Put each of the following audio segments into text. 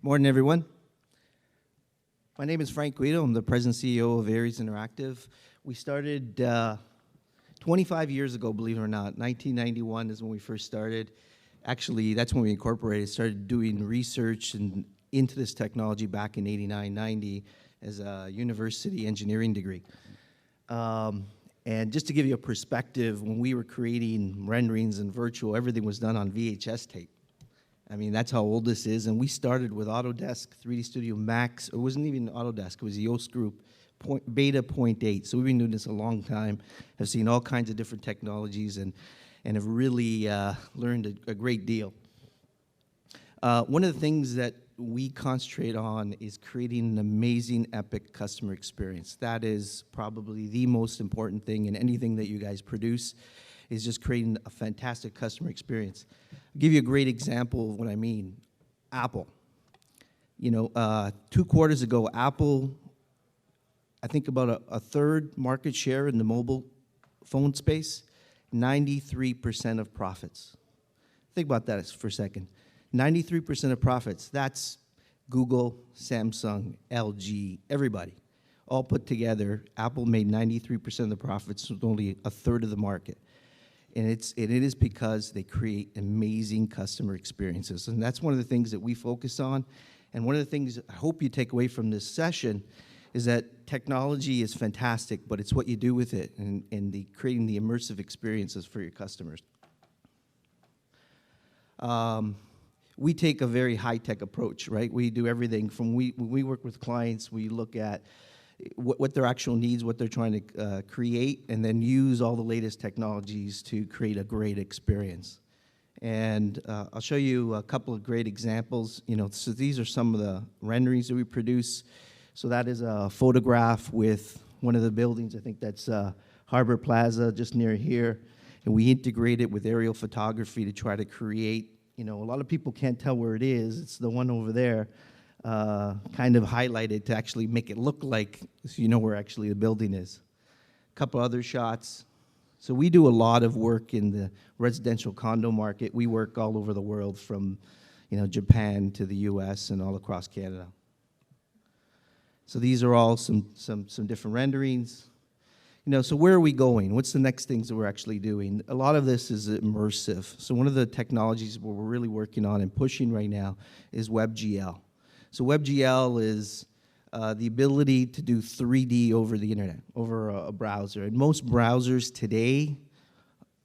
Morning, everyone. My name is Frank Guido. I'm the President and CEO of Aareas Interactive. We started 25 years ago, believe it or not. 1991 is when we first started. Actually, that's when we incorporated, started doing research and into this technology back in 89, 90 as a university engineering degree. And just to give you a perspective, when we were creating renderings and virtual, everything was done on VHS tape. I mean, that's how old this is. And we started with Autodesk 3D Studio Max. It wasn't even Autodesk. It was the Yoast Group Beta 0.8. So we've been doing this a long time. Have seen all kinds of different technologies and have really learned a great deal. One of the things that we concentrate on is creating an amazing, epic customer experience. That is probably the most important thing in anything that you guys produce, is just creating a fantastic customer experience. I'll give you a great example of what I mean. Apple. You know, 2 quarters ago, Apple, I think about a third market share in the mobile phone space, 93% of profits. Think about that for a second. 93% of profits, that's Google, Samsung, LG, everybody. All put together, Apple made 93% of the profits with only a third of the market. And it is because they create amazing customer experiences. And that's one of the things that we focus on. And one of the things I hope you take away from this session is that technology is fantastic, but it's what you do with it and creating the immersive experiences for your customers. We take a very high-tech approach, right? We do everything from when we work with clients, we look at what their actual needs, what they're trying to create, and then use all the latest technologies to create a great experience. And I'll show you a couple of great examples. You know, so these are some of the renderings that we produce. So that is a photograph with one of the buildings. I think that's Harbor Plaza, just near here. And we integrate it with aerial photography to try to create, you know, a lot of people can't tell where it is. It's the one over there. Kind of highlighted to actually make it look like, so you know where actually the building is. A couple other shots. So we do a lot of work in the residential condo market. We work all over the world, from, you know, Japan to the US and all across Canada. So these are all some different renderings. You know, so where are we going? What's the next things that we're actually doing? A lot of this is immersive. So one of the technologies we're really working on and pushing right now is WebGL. So WebGL is the ability to do 3D over the internet, over a browser. And most browsers today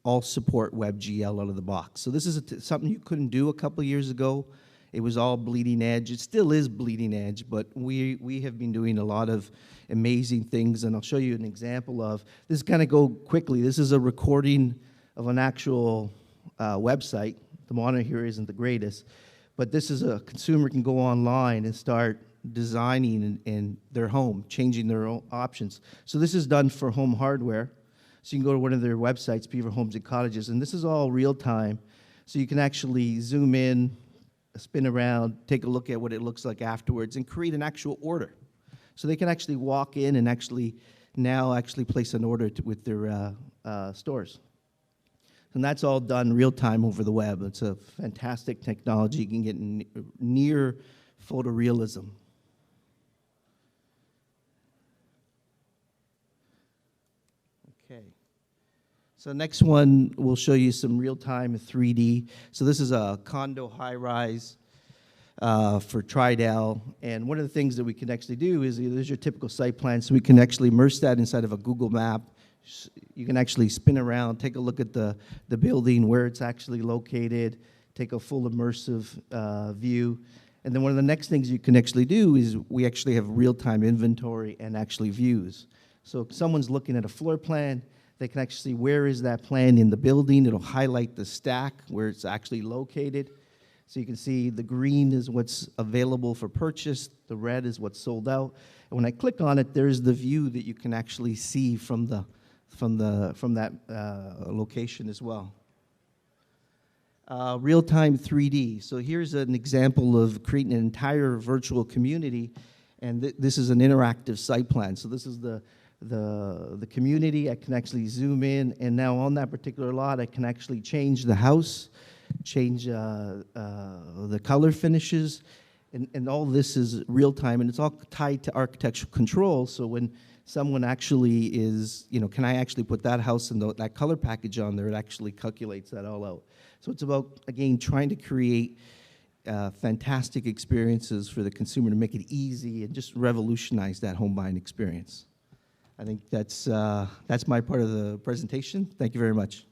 all support WebGL out of the box. So this is something you couldn't do a couple of years ago. It was all bleeding edge. It still is bleeding edge, but we have been doing a lot of amazing things, and I'll show you an example of this. Kind of go quickly. This is a recording of an actual website. The monitor here isn't the greatest, but this is a consumer can go online and start designing in their home, changing their own options. So this is done for home hardware. So you can go to one of their websites, Beaver Homes and Cottages, and this is all real time. So you can actually zoom in, spin around, take a look at what it looks like afterwards, and create an actual order. So they can actually walk in and actually place an order with their stores. And that's all done real time over the web. It's a fantastic technology. You can get near photorealism. Okay. So next one, we'll show you some real-time 3D. So this is a condo high-rise for Tridel. And one of the things that we can actually do is, there's your typical site plan, so we can actually immerse that inside of a Google map. You can actually spin around, take a look at the building, where it's actually located, take a full immersive view. And then one of the next things you can actually do is we actually have real-time inventory and actually views. So if someone's looking at a floor plan, they can actually see where is that plan in the building. It'll highlight the stack where it's actually located. So you can see the green is what's available for purchase, the red is what's sold out. And when I click on it, there's the view that you can actually see from that location as well. Real-time 3D. So here's an example of creating an entire virtual community, and this is an interactive site plan. So this is the community. I can actually zoom in, and now on that particular lot, I can actually change the house, change the color finishes, And all this is real time, and it's all tied to architectural control. So when someone actually is, can I actually put that house and that color package on there, it actually calculates that all out. So it's about, again, trying to create fantastic experiences for the consumer to make it easy and just revolutionize that home buying experience. I think that's my part of the presentation. Thank you very much.